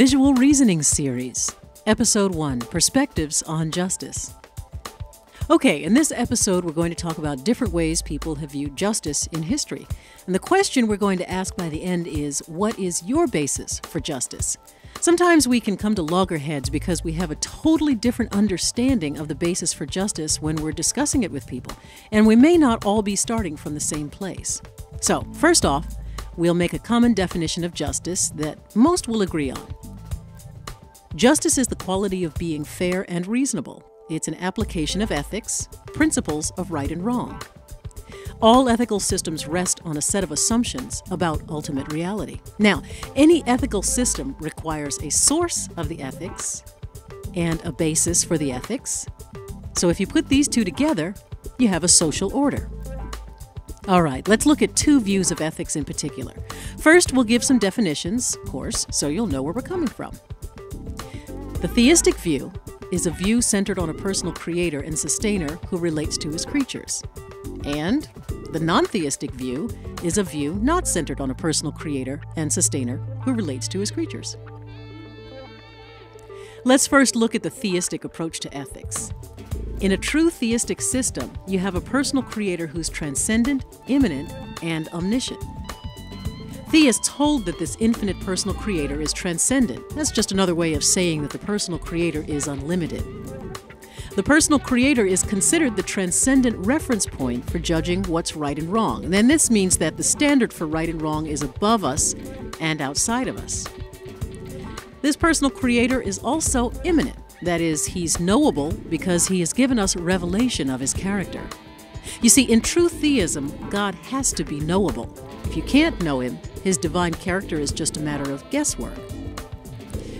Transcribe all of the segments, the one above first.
Visual Reasoning Series, Episode 1, Perspectives on Justice. Okay, in this episode we're going to talk about different ways people have viewed justice in history. And the question we're going to ask by the end is, what is your basis for justice? Sometimes we can come to loggerheads because we have a totally different understanding of the basis for justice when we're discussing it with people, and we may not all be starting from the same place. So, first off, we'll make a common definition of justice that most will agree on. Justice is the quality of being fair and reasonable. It's an application of ethics, principles of right and wrong. All ethical systems rest on a set of assumptions about ultimate reality. Now, any ethical system requires a source of the ethics and a basis for the ethics. So if you put these two together, you have a social order. All right, let's look at two views of ethics in particular. First, we'll give some definitions, of course, so you'll know where we're coming from. The theistic view is a view centered on a personal creator and sustainer who relates to his creatures. And the non-theistic view is a view not centered on a personal creator and sustainer who relates to his creatures. Let's first look at the theistic approach to ethics. In a true theistic system, you have a personal creator who's transcendent, immanent, and omniscient. Theists hold that this infinite personal creator is transcendent. That's just another way of saying that the personal creator is unlimited. The personal creator is considered the transcendent reference point for judging what's right and wrong. And then this means that the standard for right and wrong is above us and outside of us. This personal creator is also immanent. That is, he's knowable because he has given us revelation of his character. You see, in true theism, God has to be knowable. If you can't know him, his divine character is just a matter of guesswork.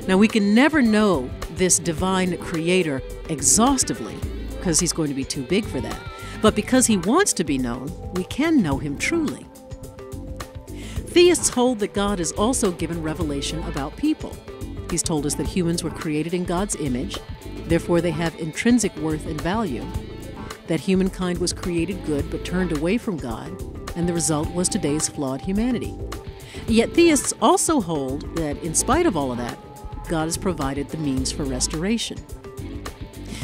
Now, we can never know this divine creator exhaustively because he's going to be too big for that. But because he wants to be known, we can know him truly. Theists hold that God is also given revelation about people. He's told us that humans were created in God's image, therefore they have intrinsic worth and value, that humankind was created good but turned away from God, and the result was today's flawed humanity. Yet theists also hold that in spite of all of that, God has provided the means for restoration.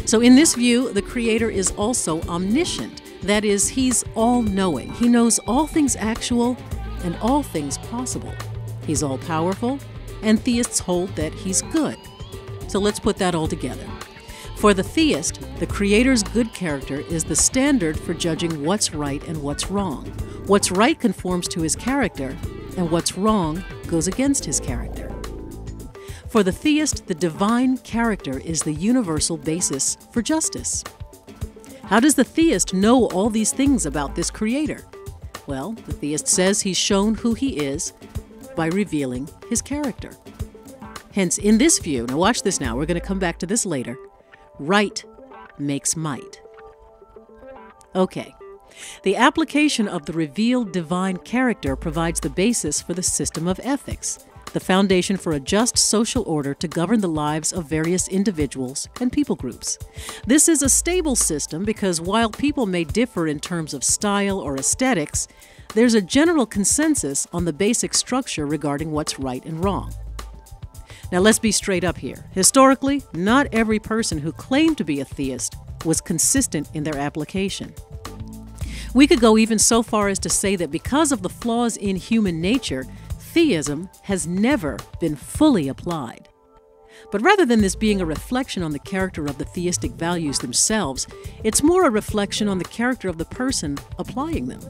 So in this view, the Creator is also omniscient. That is, he's all-knowing. He knows all things actual and all things possible. He's all-powerful, and theists hold that he's good. So let's put that all together. For the theist, the Creator's good character is the standard for judging what's right and what's wrong. What's right conforms to his character, and what's wrong goes against his character. For the theist, the divine character is the universal basis for justice. How does the theist know all these things about this Creator? Well, the theist says he's shown who he is by revealing his character. Hence, in this view, now watch this now, we're going to come back to this later, right makes might. Okay. The application of the revealed divine character provides the basis for the system of ethics, the foundation for a just social order to govern the lives of various individuals and people groups. This is a stable system because while people may differ in terms of style or aesthetics, there's a general consensus on the basic structure regarding what's right and wrong. Now let's be straight up here. Historically, not every person who claimed to be a theist was consistent in their application. We could go even so far as to say that because of the flaws in human nature, theism has never been fully applied. But rather than this being a reflection on the character of the theistic values themselves, it's more a reflection on the character of the person applying them.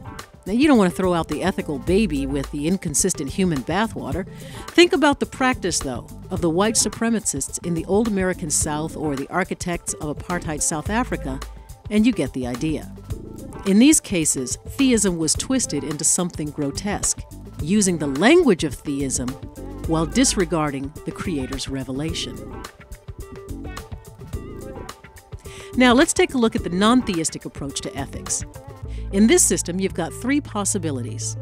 Now, you don't want to throw out the ethical baby with the inconsistent human bathwater. Think about the practice, though, of the white supremacists in the old American South or the architects of apartheid South Africa, and you get the idea. In these cases, theism was twisted into something grotesque, using the language of theism while disregarding the Creator's revelation. Now, let's take a look at the non-theistic approach to ethics. In this system, you've got three possibilities.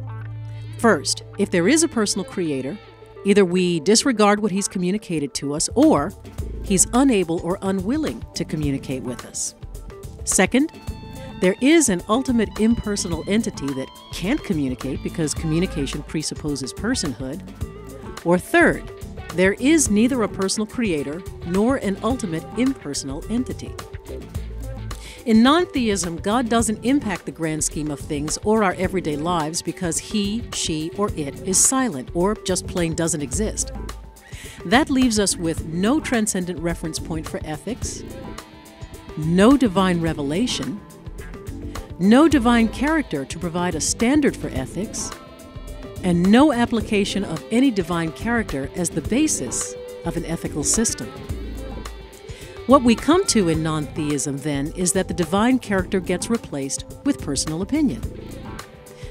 First, if there is a personal creator, either we disregard what he's communicated to us, or he's unable or unwilling to communicate with us. Second, there is an ultimate impersonal entity that can't communicate because communication presupposes personhood. Or third, There is neither a personal creator nor an ultimate impersonal entity. In non-theism, God doesn't impact the grand scheme of things or our everyday lives because he, she, or it is silent or just plain doesn't exist. That leaves us with no transcendent reference point for ethics, no divine revelation, no divine character to provide a standard for ethics, and no application of any divine character as the basis of an ethical system. What we come to in non-theism, then, is that the divine character gets replaced with personal opinion.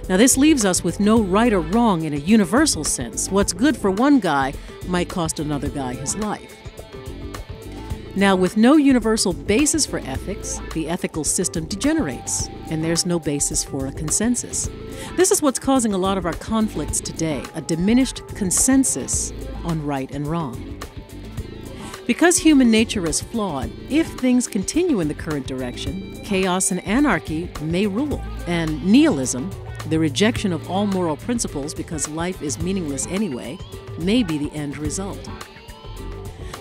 Now, this leaves us with no right or wrong in a universal sense. What's good for one guy might cost another guy his life. Now, with no universal basis for ethics, the ethical system degenerates, and there's no basis for a consensus. This is what's causing a lot of our conflicts today, a diminished consensus on right and wrong. Because human nature is flawed, if things continue in the current direction, chaos and anarchy may rule, and nihilism, the rejection of all moral principles because life is meaningless anyway, may be the end result.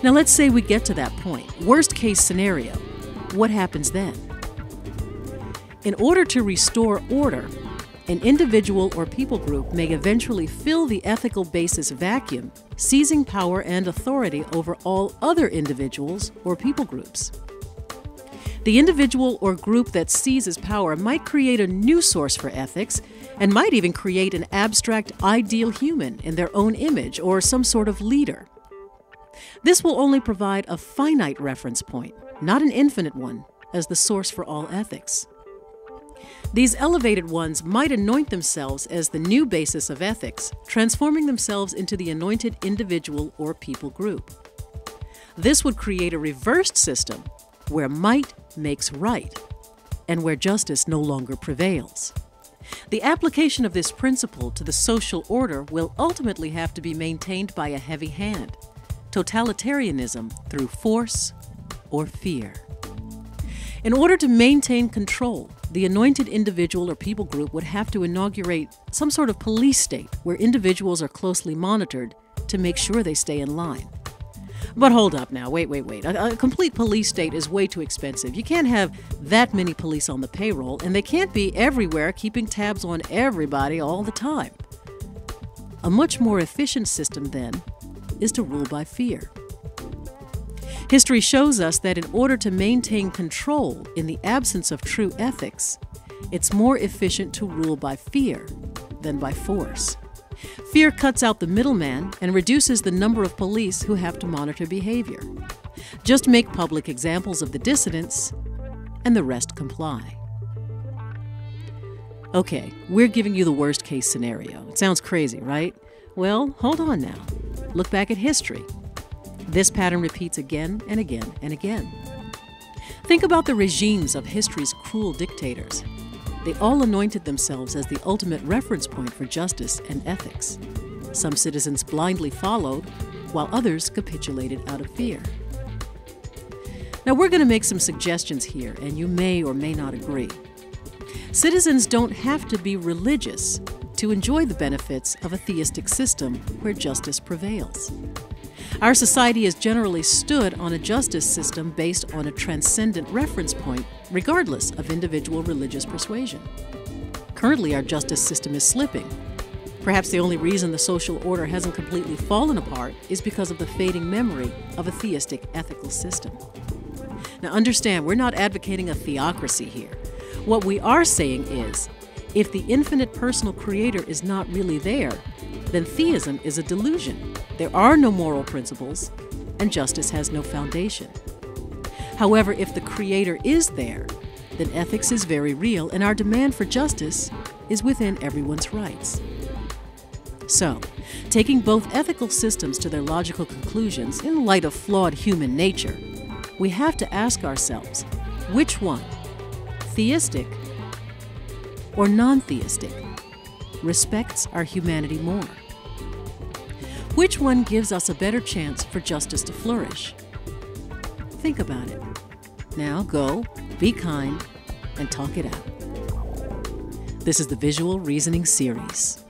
Now let's say we get to that point. Worst case scenario, what happens then? In order to restore order, an individual or people group may eventually fill the ethical basis vacuum, seizing power and authority over all other individuals or people groups. The individual or group that seizes power might create a new source for ethics and might even create an abstract ideal human in their own image or some sort of leader. This will only provide a finite reference point, not an infinite one, as the source for all ethics. These elevated ones might anoint themselves as the new basis of ethics, transforming themselves into the anointed individual or people group. This would create a reversed system where might makes right and where justice no longer prevails. The application of this principle to the social order will ultimately have to be maintained by a heavy hand, totalitarianism through force or fear. In order to maintain control, the anointed individual or people group would have to inaugurate some sort of police state where individuals are closely monitored to make sure they stay in line. But hold up now, wait. A complete police state is way too expensive. You can't have that many police on the payroll, and they can't be everywhere keeping tabs on everybody all the time. A much more efficient system, then, is to rule by fear. History shows us that in order to maintain control in the absence of true ethics, it's more efficient to rule by fear than by force. Fear cuts out the middleman and reduces the number of police who have to monitor behavior. Just make public examples of the dissidents, and the rest comply. Okay, we're giving you the worst case scenario. It sounds crazy, right? Well, hold on now. Look back at history. This pattern repeats again and again and again. Think about the regimes of history's cruel dictators. They all anointed themselves as the ultimate reference point for justice and ethics. Some citizens blindly followed, while others capitulated out of fear. Now, we're going to make some suggestions here, and you may or may not agree. Citizens don't have to be religious to enjoy the benefits of a theistic system where justice prevails. Our society has generally stood on a justice system based on a transcendent reference point, regardless of individual religious persuasion. Currently, our justice system is slipping. Perhaps the only reason the social order hasn't completely fallen apart is because of the fading memory of a theistic ethical system. Now understand, we're not advocating a theocracy here. What we are saying is, if the infinite personal creator is not really there, then theism is a delusion. There are no moral principles, and justice has no foundation. However, if the creator is there, then ethics is very real, and our demand for justice is within everyone's rights. So, taking both ethical systems to their logical conclusions in light of flawed human nature, we have to ask ourselves, which one, theistic or non-theistic, respects our humanity more? Which one gives us a better chance for justice to flourish? Think about it. Now go, be kind, and talk it out. This is the Visual Reasoning Series.